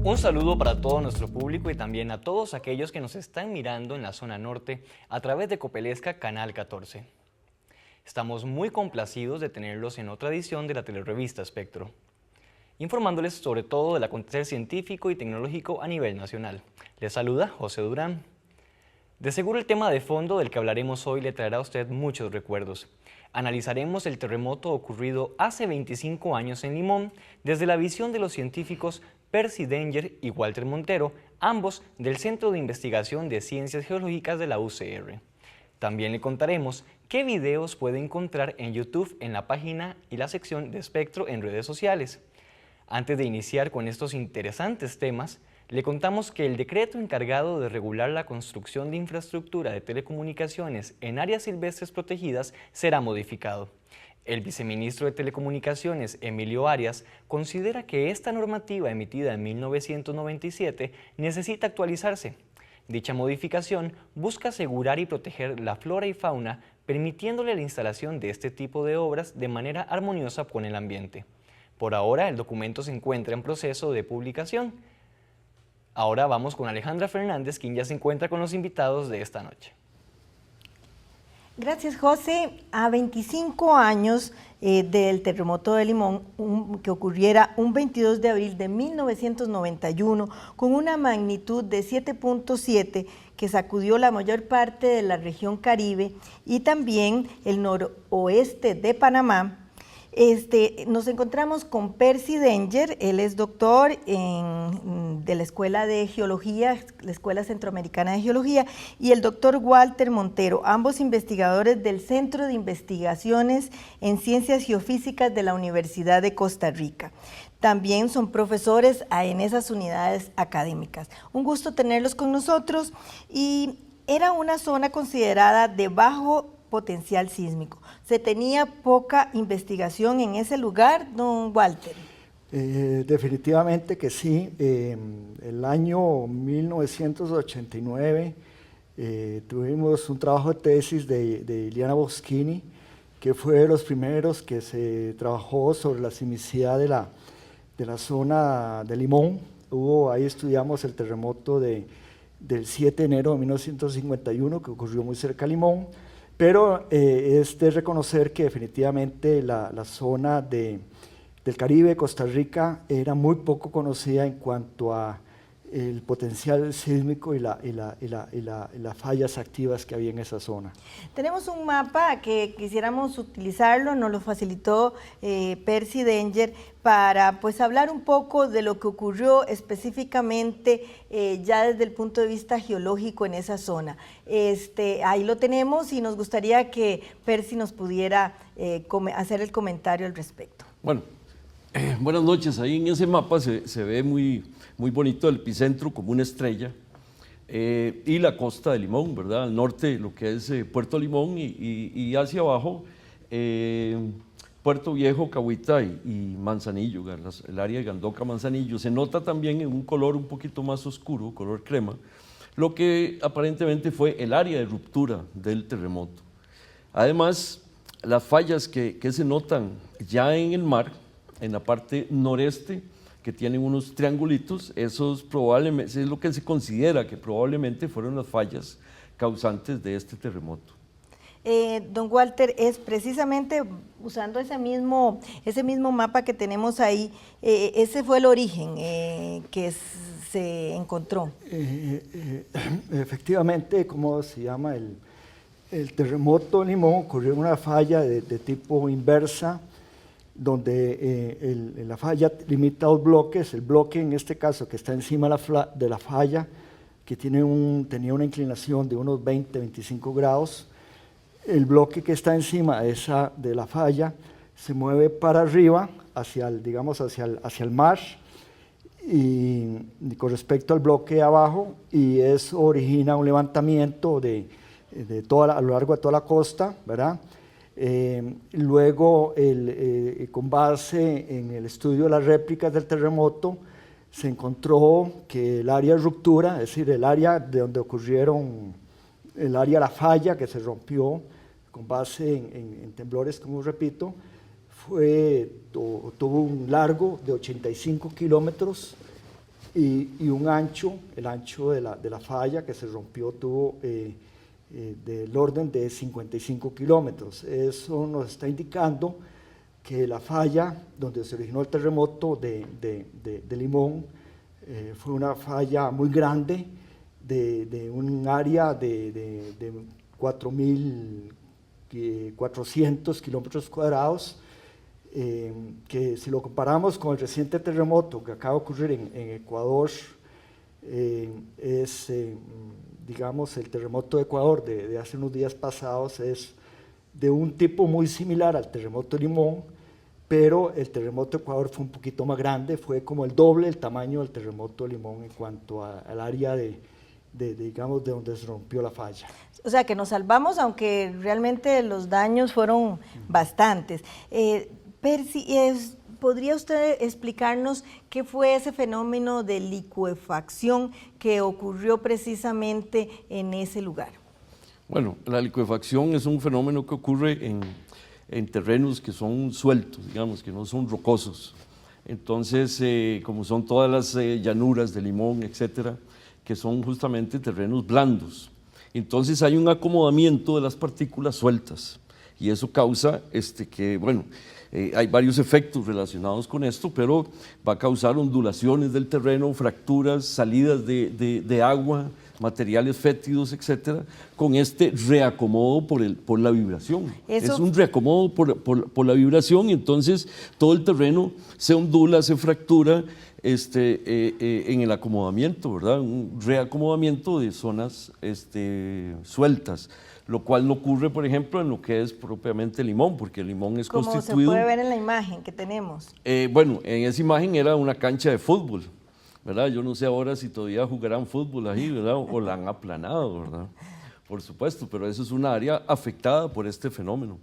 Un saludo para todo nuestro público y también a todos aquellos que nos están mirando en la zona norte a través de Copelesca Canal 14. Estamos muy complacidos de tenerlos en otra edición de la telerevista Espectro, informándoles sobre todo del acontecer científico y tecnológico a nivel nacional. Les saluda José Durán. De seguro el tema de fondo del que hablaremos hoy le traerá a usted muchos recuerdos. Analizaremos el terremoto ocurrido hace 25 años en Limón desde la visión de los científicos Percy Danger y Walter Montero, ambos del Centro de Investigación de Ciencias Geológicas de la UCR. También le contaremos qué videos puede encontrar en YouTube en la página y la sección de Espectro en redes sociales. Antes de iniciar con estos interesantes temas, le contamos que el decreto encargado de regular la construcción de infraestructura de telecomunicaciones en áreas silvestres protegidas será modificado. El viceministro de Telecomunicaciones, Emilio Arias, considera que esta normativa emitida en 1997 necesita actualizarse. Dicha modificación busca asegurar y proteger la flora y fauna, permitiéndole la instalación de este tipo de obras de manera armoniosa con el ambiente. Por ahora, el documento se encuentra en proceso de publicación. Ahora vamos con Alejandra Fernández, quien ya se encuentra con los invitados de esta noche. Gracias, José. A 25 años del terremoto de Limón, que ocurriera un 22 de abril de 1991, con una magnitud de 7.7 que sacudió la mayor parte de la región Caribe y también el noroeste de Panamá, nos encontramos con Percy Danger. Él es doctor de la Escuela de Geología, la Escuela Centroamericana de Geología, y el doctor Walter Montero, ambos investigadores del Centro de Investigaciones en Ciencias Geofísicas de la Universidad de Costa Rica. También son profesores en esas unidades académicas. Un gusto tenerlos con nosotros, y era una zona considerada de bajo potencial sísmico. ¿Se tenía poca investigación en ese lugar, don Walter? Definitivamente que sí. El año 1989 tuvimos un trabajo de tesis de Iliana Boschini, que fue de los primeros que se trabajó sobre la sismicidad de la zona de Limón. Ahí estudiamos el terremoto del 7 de enero de 1951, que ocurrió muy cerca de Limón. Pero es de reconocer que definitivamente la zona del Caribe, Costa Rica, era muy poco conocida en cuanto a el potencial sísmico y las fallas activas que había en esa zona. Tenemos un mapa que quisiéramos utilizarlo, nos lo facilitó Percy Danger, para pues hablar un poco de lo que ocurrió específicamente ya desde el punto de vista geológico en esa zona. Ahí lo tenemos y nos gustaría que Percy nos pudiera hacer el comentario al respecto. Bueno, buenas noches. Ahí en ese mapa se ve muy bonito el epicentro como una estrella, y la costa de Limón, ¿verdad? Al norte lo que es Puerto Limón, y hacia abajo Puerto Viejo, Cahuita y Manzanillo, el área de Gandoca, Manzanillo. Se nota también en un color un poquito más oscuro, color crema, lo que aparentemente fue el área de ruptura del terremoto. Además, las fallas que se notan ya en el mar, en la parte noreste, que tienen unos triangulitos, esos probablemente es lo que se considera que probablemente fueron las fallas causantes de este terremoto. Don Walter, es precisamente usando ese mismo mapa que tenemos ahí, ese fue el origen que se encontró. Efectivamente, ¿cómo se llama? El terremoto de Limón ocurrió en una falla de tipo inversa, donde la falla limita dos bloques. El bloque, en este caso, que está encima de la falla, que tenía una inclinación de unos 20-25 grados. El bloque que está encima de la falla se mueve para arriba, hacia el mar, y con respecto al bloque de abajo, y eso origina un levantamiento a lo largo de toda la costa, ¿verdad? Luego, con base en el estudio de las réplicas del terremoto, se encontró que el área de ruptura, es decir, el área de donde ocurrieron, el área de la falla que se rompió con base en temblores, como repito, tuvo un largo de 85 kilómetros y un ancho, el ancho de la falla que se rompió tuvo del orden de 55 kilómetros. Eso nos está indicando que la falla donde se originó el terremoto de Limón fue una falla muy grande, de un área de 4.400 kilómetros cuadrados, que si lo comparamos con el reciente terremoto que acaba de ocurrir en Ecuador, digamos, el terremoto de Ecuador de hace unos días pasados es de un tipo muy similar al terremoto de Limón, pero el terremoto de Ecuador fue un poquito más grande, fue como el doble el tamaño del terremoto de Limón en cuanto al área digamos, de donde se rompió la falla. O sea, que nos salvamos, aunque realmente los daños fueron bastantes. Percy, ¿podría usted explicarnos qué fue ese fenómeno de licuefacción que ocurrió precisamente en ese lugar? Bueno, la licuefacción es un fenómeno que ocurre en terrenos que son sueltos, digamos, que no son rocosos. Entonces, como son todas las llanuras de Limón, etcétera, que son justamente terrenos blandos. Entonces hay un acomodamiento de las partículas sueltas y eso causa que, bueno, hay varios efectos relacionados con esto, pero va a causar ondulaciones del terreno, fracturas, salidas de agua, materiales fétidos, etcétera, con este reacomodo por la vibración. Es un reacomodo por la vibración y entonces todo el terreno se ondula, se fractura en el acomodamiento, ¿verdad? Un reacomodamiento de zonas sueltas, lo cual no ocurre, por ejemplo, en lo que es propiamente Limón, porque Limón es constituido... Como se puede ver en la imagen que tenemos. Bueno, en esa imagen era una cancha de fútbol, ¿verdad? Yo no sé ahora si todavía jugarán fútbol ahí, ¿verdad? O la han aplanado, ¿verdad? Por supuesto, pero eso es una área afectada por este fenómeno,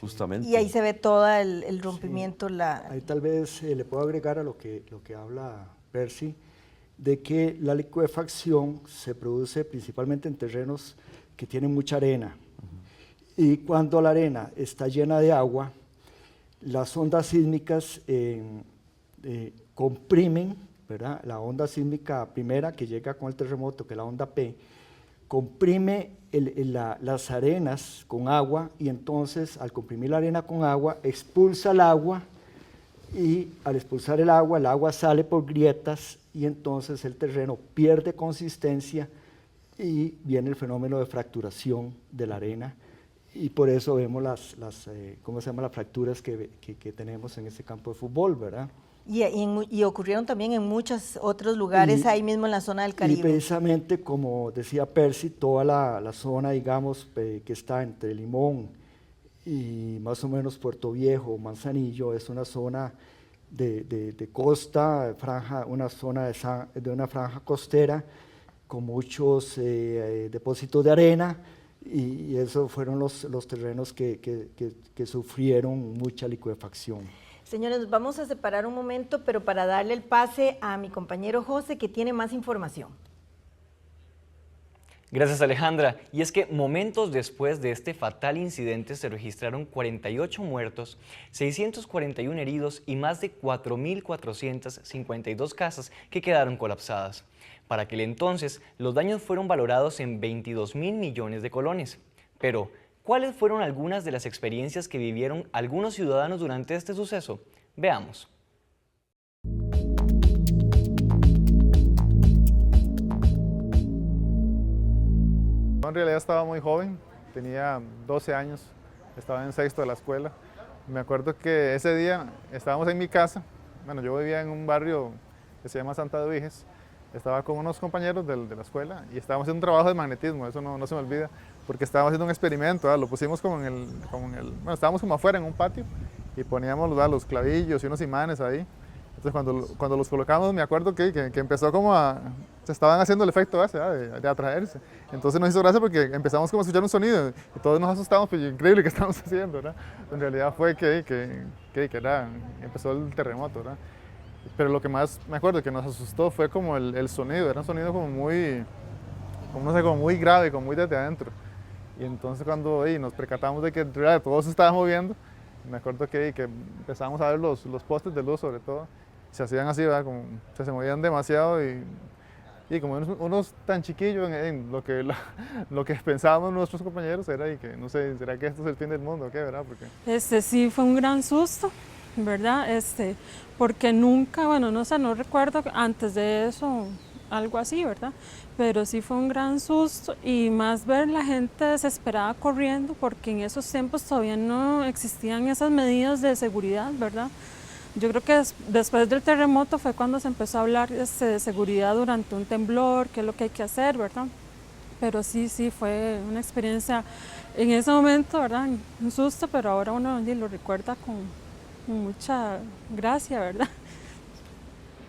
justamente. Y ahí se ve todo el rompimiento. Sí. Ahí tal vez le puedo agregar a lo que habla Percy, de que la licuefacción se produce principalmente en terrenos que tienen mucha arena. Y cuando la arena está llena de agua, las ondas sísmicas comprimen, ¿verdad? La onda sísmica primera que llega con el terremoto, que es la onda P, comprime las arenas con agua y entonces al comprimir la arena con agua expulsa el agua y al expulsar el agua sale por grietas y entonces el terreno pierde consistencia y viene el fenómeno de fracturación de la arena y por eso vemos las ¿cómo se llama? Las fracturas que tenemos en este campo de fútbol, ¿verdad? Y ocurrieron también en muchos otros lugares ahí mismo en la zona del Caribe. Y precisamente, como decía Percy, toda la zona, digamos, que está entre Limón y más o menos Puerto Viejo, Manzanillo, es una zona de costa, una zona de una franja costera con muchos depósitos de arena y esos fueron los terrenos que sufrieron mucha licuefacción. Señores, vamos a separar un momento, pero para darle el pase a mi compañero José, que tiene más información. Gracias, Alejandra. Y es que momentos después de este fatal incidente se registraron 48 muertos, 641 heridos y más de 4.452 casas que quedaron colapsadas. Para aquel entonces, los daños fueron valorados en 22.000 millones de colones. Pero, ¿cuáles fueron algunas de las experiencias que vivieron algunos ciudadanos durante este suceso? Veamos. En realidad estaba muy joven, tenía 12 años, estaba en sexto de la escuela. Me acuerdo que ese día estábamos en mi casa, bueno, yo vivía en un barrio que se llama Santa Eduviges, estaba con unos compañeros de la escuela y estábamos haciendo un trabajo de magnetismo, eso no se me olvida, porque estábamos haciendo un experimento, ¿verdad? Lo pusimos como bueno, estábamos como afuera en un patio y poníamos, ¿verdad?, los clavillos y unos imanes ahí. Entonces cuando los colocamos me acuerdo que empezó como se estaban haciendo el efecto ese, de atraerse. Entonces nos hizo gracia porque empezamos como a escuchar un sonido y todos nos asustamos, pues increíble que estamos haciendo, ¿verdad? En realidad fue que empezó el terremoto, ¿verdad? Pero lo que más me acuerdo que nos asustó fue como el sonido, era un sonido como muy grave, como muy desde adentro. Y entonces cuando nos percatamos de que todo se estaba moviendo, me acuerdo que empezamos a ver los postes de luz sobre todo, se hacían así, ¿verdad? Como, se movían demasiado y como unos tan chiquillos en lo que pensábamos nuestros compañeros era y que no sé, ¿será que esto es el fin del mundo o qué, verdad? Porque Sí fue un gran susto, ¿verdad? Porque nunca, bueno, no sé, no recuerdo antes de eso algo así, ¿verdad? Pero sí fue un gran susto y más ver la gente desesperada corriendo porque en esos tiempos todavía no existían esas medidas de seguridad, ¿verdad? Yo creo que después del terremoto fue cuando se empezó a hablar de seguridad durante un temblor, qué es lo que hay que hacer, ¿verdad? Pero sí fue una experiencia en ese momento, ¿verdad? Un susto, pero ahora uno lo recuerda con mucha gracia, ¿verdad?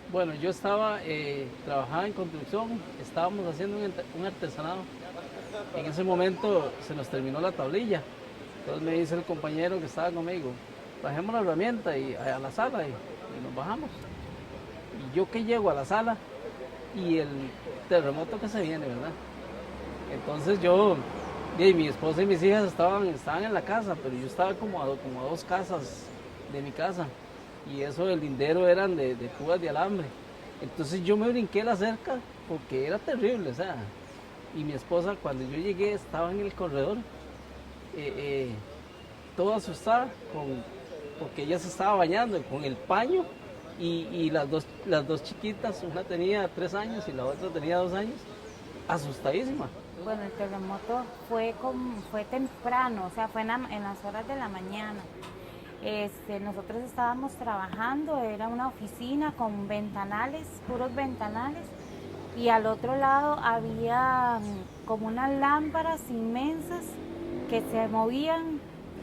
Bueno, yo trabajaba en construcción, estábamos haciendo un artesanado. En ese momento se nos terminó la tablilla. Entonces me dice el compañero que estaba conmigo, bajemos la herramienta a la sala y nos bajamos. Y yo que llego a la sala y el terremoto que se viene, ¿verdad? Entonces mi esposa y mis hijas estaban en la casa, pero yo estaba como a 2 casas de mi casa. Y eso del lindero eran de púas de alambre. Entonces yo me brinqué la cerca porque era terrible, o sea. Y mi esposa cuando yo llegué estaba en el corredor, toda asustada porque ella se estaba bañando con el paño y las dos chiquitas, una tenía 3 años y la otra tenía 2 años, asustadísima. Bueno, el terremoto fue temprano, o sea, fue en las horas de la mañana. Nosotros estábamos trabajando, era una oficina con ventanales, puros ventanales, y al otro lado había como unas lámparas inmensas que se movían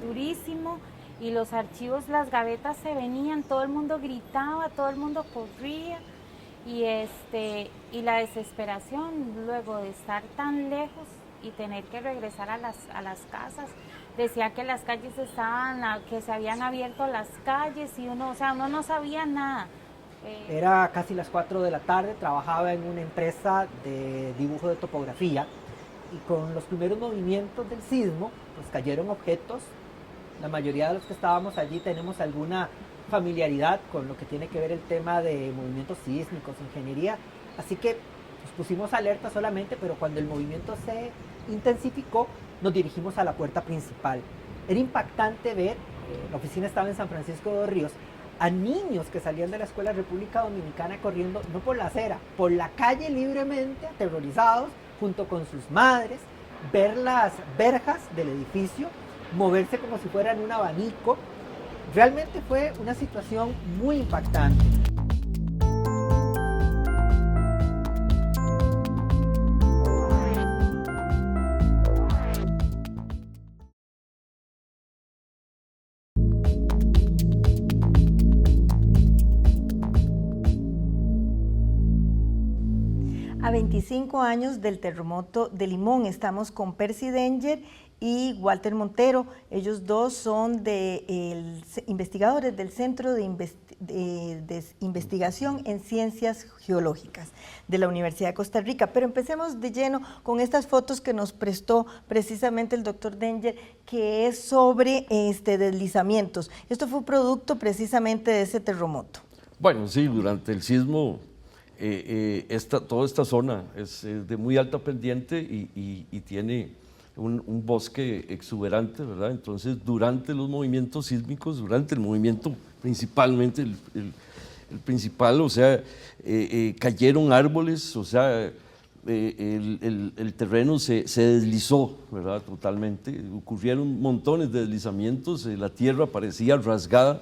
durísimo y los archivos, las gavetas se venían, todo el mundo gritaba, todo el mundo corría y la desesperación luego de estar tan lejos y tener que regresar a las casas. Decía que las calles que se habían abierto las calles y uno no sabía nada. Era casi las 4 de la tarde, trabajaba en una empresa de dibujo de topografía y con los primeros movimientos del sismo, pues cayeron objetos. La mayoría de los que estábamos allí tenemos alguna familiaridad con lo que tiene que ver el tema de movimientos sísmicos, ingeniería, así que nos pusimos alerta solamente, pero cuando el movimiento se intensificó, nos dirigimos a la puerta principal. Era impactante ver, la oficina estaba en San Francisco de los Ríos, a niños que salían de la Escuela República Dominicana corriendo, no por la acera, por la calle libremente, aterrorizados, junto con sus madres, ver las verjas del edificio, moverse como si fueran un abanico. Realmente fue una situación muy impactante. A 25 años del terremoto de Limón, estamos con Percy Danger y Walter Montero. Ellos dos son investigadores del Centro de Investigación en Ciencias Geológicas de la Universidad de Costa Rica. Pero empecemos de lleno con estas fotos que nos prestó precisamente el doctor Danger, que es sobre deslizamientos. Esto fue producto precisamente de ese terremoto. Bueno, sí, durante el sismo toda esta zona es de muy alta pendiente y tiene un bosque exuberante, ¿verdad? Entonces, durante los movimientos sísmicos, durante el movimiento principalmente, el principal, o sea, cayeron árboles, o sea, el terreno se deslizó, ¿verdad? Totalmente, ocurrieron montones de deslizamientos, la tierra parecía rasgada.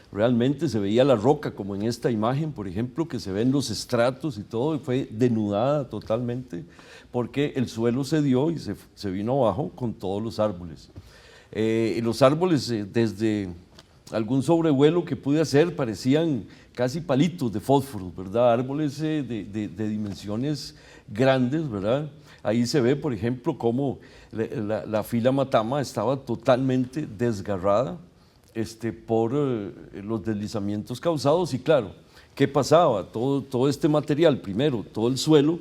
Realmente se veía la roca, como en esta imagen, por ejemplo, que se ven los estratos y todo, y fue denudada totalmente, porque el suelo se dio y se vino abajo con todos los árboles. Y los árboles, desde algún sobrevuelo que pude hacer, parecían casi palitos de fósforo, ¿verdad? Árboles de dimensiones grandes, ¿verdad? Ahí se ve, por ejemplo, cómo la fila Matama estaba totalmente desgarrada, por los deslizamientos causados. Y claro, ¿qué pasaba? Todo este material, primero, todo el suelo,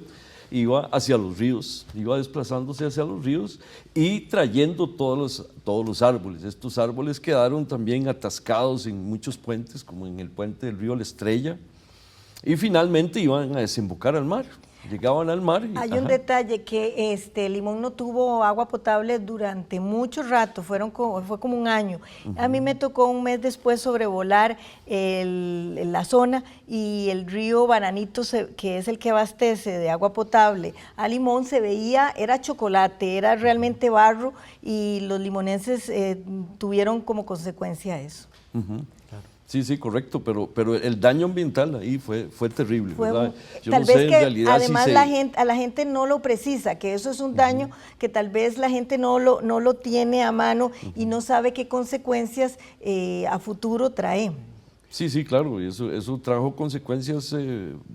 iba hacia los ríos, iba desplazándose hacia los ríos y trayendo todos los árboles. Estos árboles quedaron también atascados en muchos puentes, como en el puente del río La Estrella, y finalmente iban a desembocar al mar. Llegaban al mar. Hay un detalle que Limón no tuvo agua potable durante mucho rato, fue como un año. A mí me tocó un mes después sobrevolar la zona y el río Bananito, que es el que abastece de agua potable a Limón, se veía, era chocolate, era realmente barro y los limonenses tuvieron como consecuencia eso. Sí, sí, correcto, pero el daño ambiental ahí fue terrible, ¿verdad? Yo tal no vez sé, que en realidad, además a la gente no lo precisa, que eso es un daño que tal vez la gente no lo tiene a mano y no sabe qué consecuencias a futuro trae. Sí, sí, claro, y eso trajo consecuencias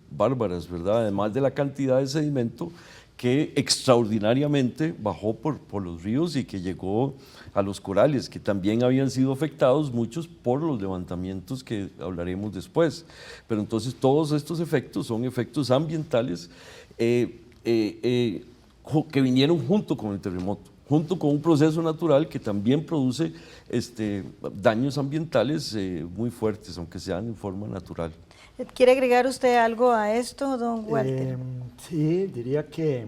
bárbaras, ¿verdad? Además de la cantidad de sedimento que extraordinariamente bajó por los ríos y que llegó a los corales, que también habían sido afectados muchos por los levantamientos que hablaremos después. Pero entonces todos estos efectos son efectos ambientales que vinieron junto con el terremoto, junto con un proceso natural que también produce daños ambientales muy fuertes, aunque sean en forma natural. ¿Quiere agregar usted algo a esto, don Walter? Sí, diría que,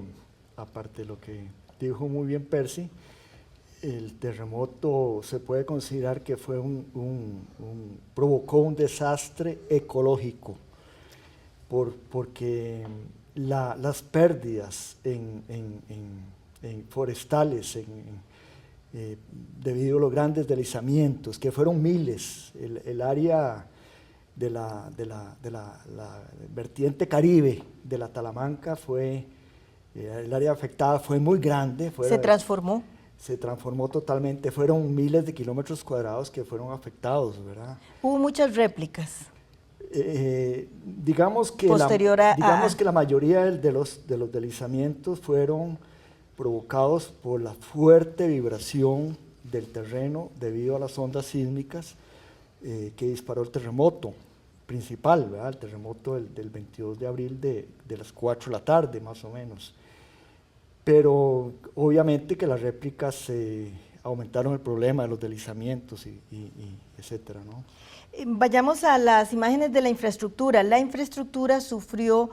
aparte de lo que dijo muy bien Percy, el terremoto se puede considerar que fue provocó un desastre ecológico, porque las pérdidas en forestales, debido a los grandes deslizamientos, que fueron miles, el área de la vertiente caribe de la Talamanca el área afectada fue muy grande. ¿Se transformó? Se transformó totalmente, fueron miles de kilómetros cuadrados que fueron afectados, ¿verdad? Hubo muchas réplicas. Digamos que la mayoría de los deslizamientos fueron provocados por la fuerte vibración del terreno debido a las ondas sísmicas que disparó el terremoto principal, ¿verdad? El terremoto del 22 de abril de las 4 de la tarde, más o menos. Pero obviamente que las réplicas aumentaron el problema de los deslizamientos y etcétera, ¿no? Vayamos a las imágenes de la infraestructura. La infraestructura sufrió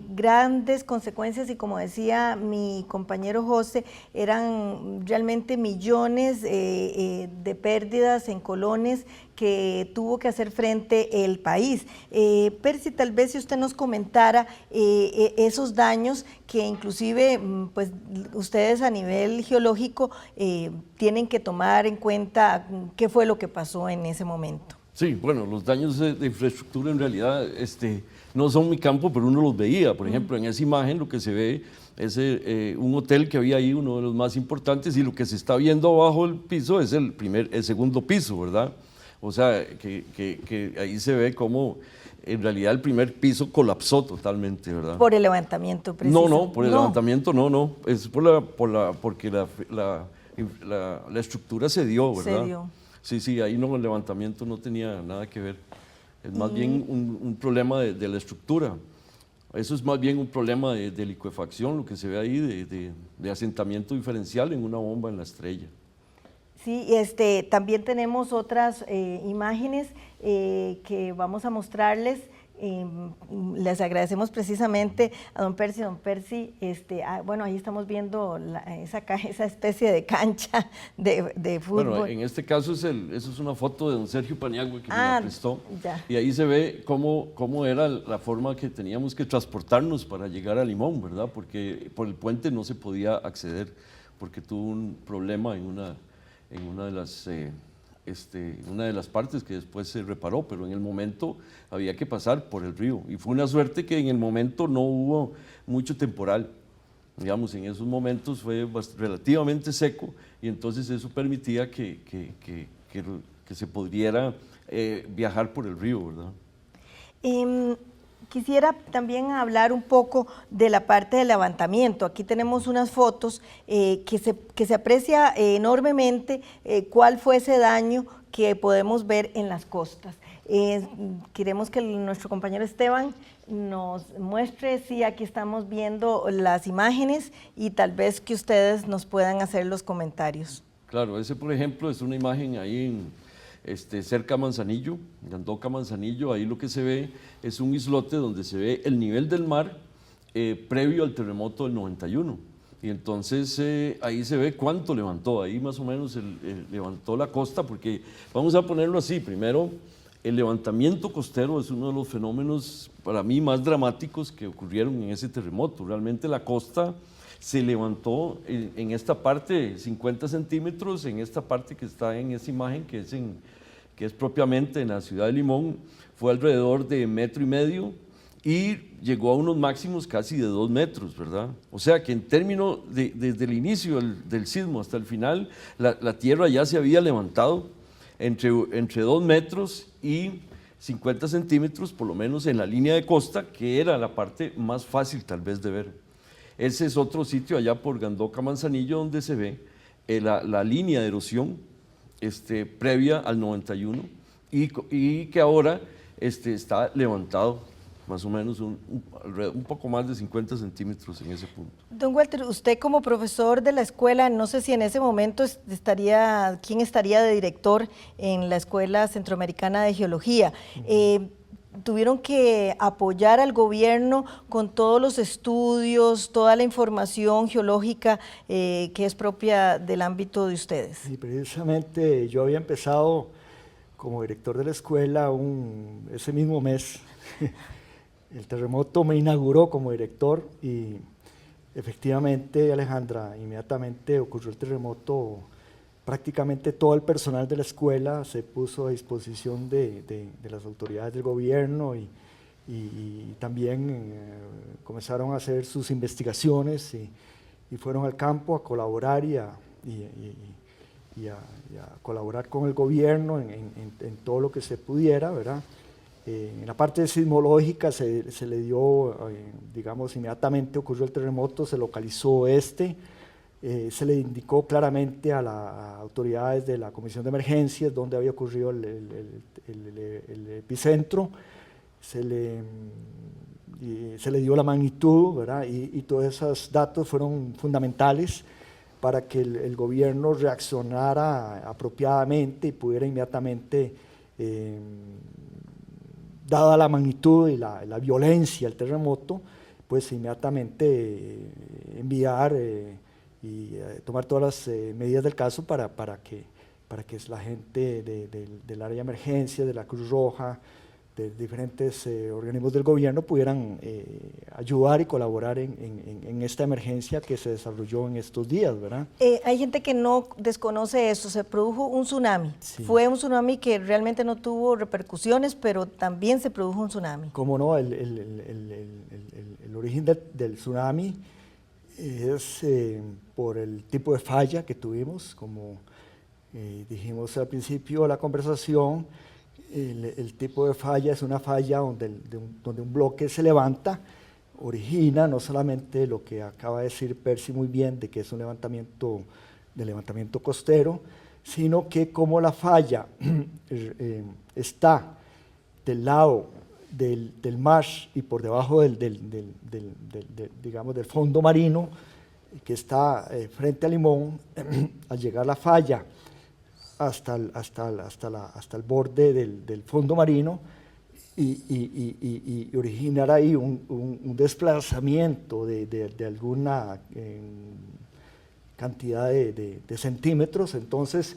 grandes consecuencias y, como decía mi compañero José, eran realmente millones de pérdidas en colones que tuvo que hacer frente el país. Percy, tal vez si usted nos comentara esos daños que inclusive pues, ustedes a nivel geológico tienen que tomar en cuenta qué fue lo que pasó en ese momento. Sí, bueno, los daños de infraestructura en realidad no son mi campo, pero uno los veía. Por ejemplo, en esa imagen lo que se ve es un hotel que había ahí, uno de los más importantes, y lo que se está viendo abajo del piso es el segundo piso, ¿verdad? O sea, que ahí se ve cómo en realidad el primer piso colapsó totalmente, ¿verdad? Por el levantamiento, precisamente. No, por el levantamiento no, es porque la estructura se dio, ¿verdad? Se dio. Sí, ahí no, el levantamiento no tenía nada que ver. Es más bien un problema de la estructura. Eso es más bien un problema de licuefacción, lo que se ve ahí, de asentamiento diferencial en una bomba en La Estrella. Sí, también tenemos otras imágenes que vamos a mostrarles. Les agradecemos precisamente a don Percy. Don Percy, bueno, ahí estamos viendo esa especie de cancha de fútbol. Bueno, en este caso eso es una foto de don Sergio Paniagua que me la prestó. Ya. Y ahí se ve cómo era la forma que teníamos que transportarnos para llegar a Limón, ¿verdad? Porque por el puente no se podía acceder, porque tuvo un problema en una de las partes que después se reparó, pero en el momento había que pasar por el río. Y fue una suerte que en el momento no hubo mucho temporal. Digamos, en esos momentos fue relativamente seco y entonces eso permitía que se pudiera viajar por el río, ¿verdad? Quisiera también hablar un poco de la parte del levantamiento. Aquí tenemos unas fotos que se aprecia enormemente cuál fue ese daño que podemos ver en las costas. Queremos que nuestro compañero Esteban nos muestre si aquí estamos viendo las imágenes y tal vez que ustedes nos puedan hacer los comentarios. Claro, ese por ejemplo es una imagen ahí cerca a Manzanillo, Gandoca Manzanillo, ahí lo que se ve es un islote donde se ve el nivel del mar previo al terremoto del 91. Y entonces ahí se ve cuánto levantó, ahí más o menos levantó la costa, porque vamos a ponerlo así, primero el levantamiento costero es uno de los fenómenos para mí más dramáticos que ocurrieron en ese terremoto. Realmente la costa se levantó en esta parte 50 centímetros, en esta parte que está en esa imagen, que es propiamente en la ciudad de Limón, fue alrededor de 1,5 metros y llegó a unos máximos casi de 2 metros, ¿verdad? O sea que en términos desde el inicio del sismo hasta el final, la tierra ya se había levantado entre 2 metros y 50 centímetros, por lo menos en la línea de costa, que era la parte más fácil tal vez de ver. Ese es otro sitio allá por Gandoca Manzanillo donde se ve la línea de erosión previa al 91 y que ahora está levantado más o menos un poco más de 50 centímetros en ese punto. Don Walter, usted como profesor de la escuela, no sé si en ese momento ¿quién estaría de director en la Escuela Centroamericana de Geología? Tuvieron que apoyar al gobierno con todos los estudios, toda la información geológica que es propia del ámbito de ustedes. Sí, precisamente yo había empezado como director de la escuela ese mismo mes. El terremoto me inauguró como director y efectivamente, Alejandra, inmediatamente ocurrió el terremoto, prácticamente todo el personal de la escuela se puso a disposición de las autoridades del gobierno y también comenzaron a hacer sus investigaciones y fueron al campo a colaborar y a colaborar con el gobierno en todo lo que se pudiera, ¿verdad? En la parte sismológica se le dio, digamos, inmediatamente ocurrió el terremoto, se localizó se le indicó claramente a las autoridades de la Comisión de Emergencias dónde había ocurrido el epicentro, se le dio la magnitud, ¿verdad? Y todos esos datos fueron fundamentales para que el gobierno reaccionara apropiadamente y pudiera inmediatamente, dada la magnitud y la violencia del terremoto, pues inmediatamente enviar y tomar todas las medidas del caso para que la gente del área de emergencia, de la Cruz Roja, de diferentes organismos del gobierno pudieran ayudar y colaborar en esta emergencia que se desarrolló en estos días, ¿verdad? Hay gente que no desconoce eso, se produjo un tsunami. Sí. Fue un tsunami que realmente no tuvo repercusiones, pero también se produjo un tsunami. Cómo no, el origen del tsunami es por el tipo de falla que tuvimos, como dijimos al principio de la conversación. El tipo de falla es una falla donde un bloque se levanta, origina no solamente lo que acaba de decir Percy muy bien, de que es un levantamiento costero, sino que como la falla está del lado del mar y por debajo digamos, del fondo marino, que está frente a Limón, al llegar la falla hasta el borde del fondo marino y originar ahí un desplazamiento de alguna cantidad de centímetros, entonces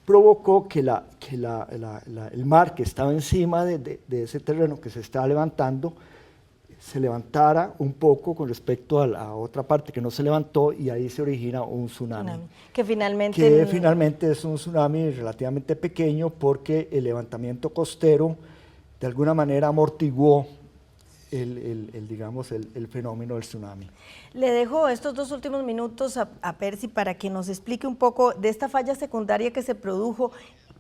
provocó que el mar que estaba encima de ese terreno que se estaba levantando se levantara un poco con respecto a la otra parte que no se levantó y ahí se origina un tsunami. Que finalmente es un tsunami relativamente pequeño porque el levantamiento costero de alguna manera amortiguó digamos, el fenómeno del tsunami. Le dejo estos 2 últimos minutos a Percy para que nos explique un poco de esta falla secundaria que se produjo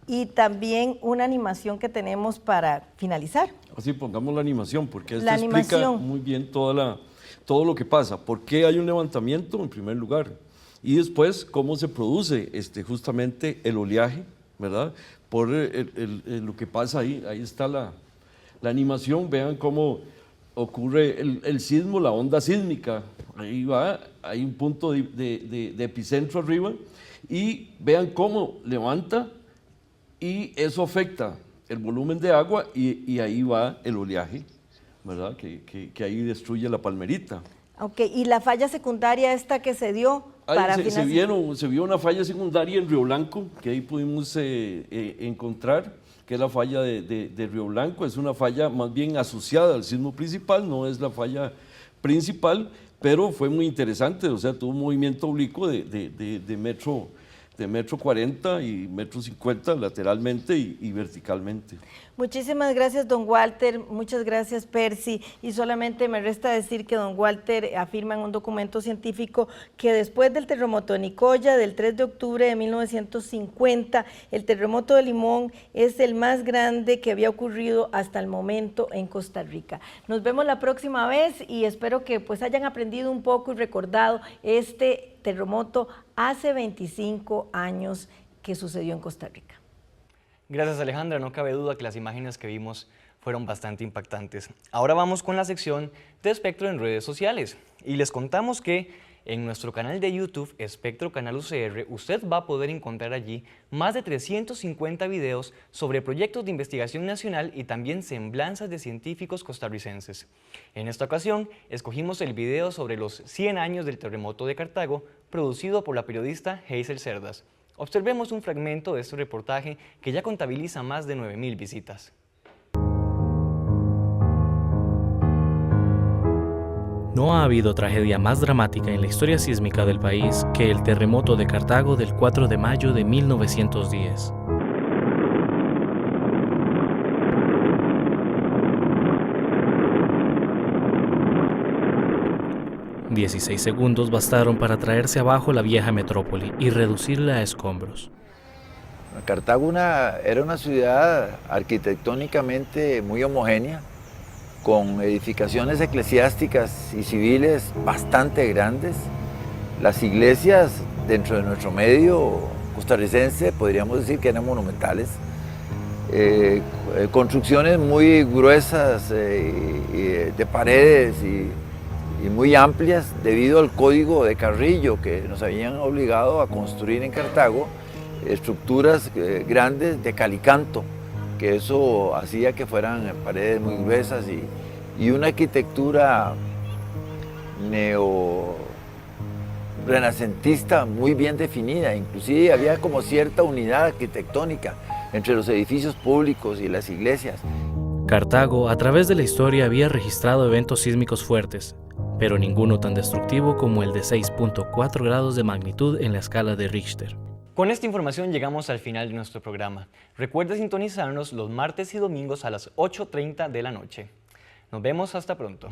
y también una animación que tenemos para finalizar. Así pongamos la animación, porque esto explica muy bien todo lo que pasa. ¿Por qué hay un levantamiento en primer lugar? Y después, cómo se produce justamente el oleaje, ¿verdad? por lo que pasa ahí. Ahí está la animación, vean cómo ocurre el sismo, la onda sísmica. Ahí va, hay un punto de epicentro arriba y vean cómo levanta y eso afecta el volumen de agua y ahí va el oleaje, ¿verdad? Que ahí destruye la palmerita. Ok, ¿y la falla secundaria esta que se dio para se vio una falla secundaria en Río Blanco, que ahí pudimos encontrar, que es la falla de Río Blanco. Es una falla más bien asociada al sismo principal, no es la falla principal, pero fue muy interesante, o sea, tuvo un movimiento oblicuo de metro 40 y metro 50 lateralmente y verticalmente. Muchísimas gracias, don Walter, muchas gracias, Percy, y solamente me resta decir que don Walter afirma en un documento científico que después del terremoto de Nicoya del 3 de octubre de 1950, el terremoto de Limón es el más grande que había ocurrido hasta el momento en Costa Rica. Nos vemos la próxima vez y espero que pues hayan aprendido un poco y recordado este terremoto hace 25 años que sucedió en Costa Rica. Gracias, Alejandra, no cabe duda que las imágenes que vimos fueron bastante impactantes. Ahora vamos con la sección de Espectro en redes sociales y les contamos que en nuestro canal de YouTube, Espectro Canal UCR, usted va a poder encontrar allí más de 350 videos sobre proyectos de investigación nacional y también semblanzas de científicos costarricenses. En esta ocasión, escogimos el video sobre los 100 años del terremoto de Cartago, producido por la periodista Hazel Cerdas. Observemos un fragmento de este reportaje que ya contabiliza más de 9.000 visitas. No ha habido tragedia más dramática en la historia sísmica del país que el terremoto de Cartago del 4 de mayo de 1910. «16 segundos bastaron para traerse abajo la vieja metrópoli y reducirla a escombros». Cartago era una ciudad arquitectónicamente muy homogénea, con edificaciones eclesiásticas y civiles bastante grandes. Las iglesias dentro de nuestro medio costarricense podríamos decir que eran monumentales. Construcciones muy gruesas de paredes y muy amplias debido al código de Carrillo que nos habían obligado a construir en Cartago estructuras grandes de calicanto, que eso hacía que fueran paredes muy gruesas y una arquitectura renacentista muy bien definida. Inclusive había como cierta unidad arquitectónica entre los edificios públicos y las iglesias. Cartago, a través de la historia, había registrado eventos sísmicos fuertes, pero ninguno tan destructivo como el de 6.4 grados de magnitud en la escala de Richter. Con esta información llegamos al final de nuestro programa. Recuerda sintonizarnos los martes y domingos a las 8:30 de la noche. Nos vemos hasta pronto.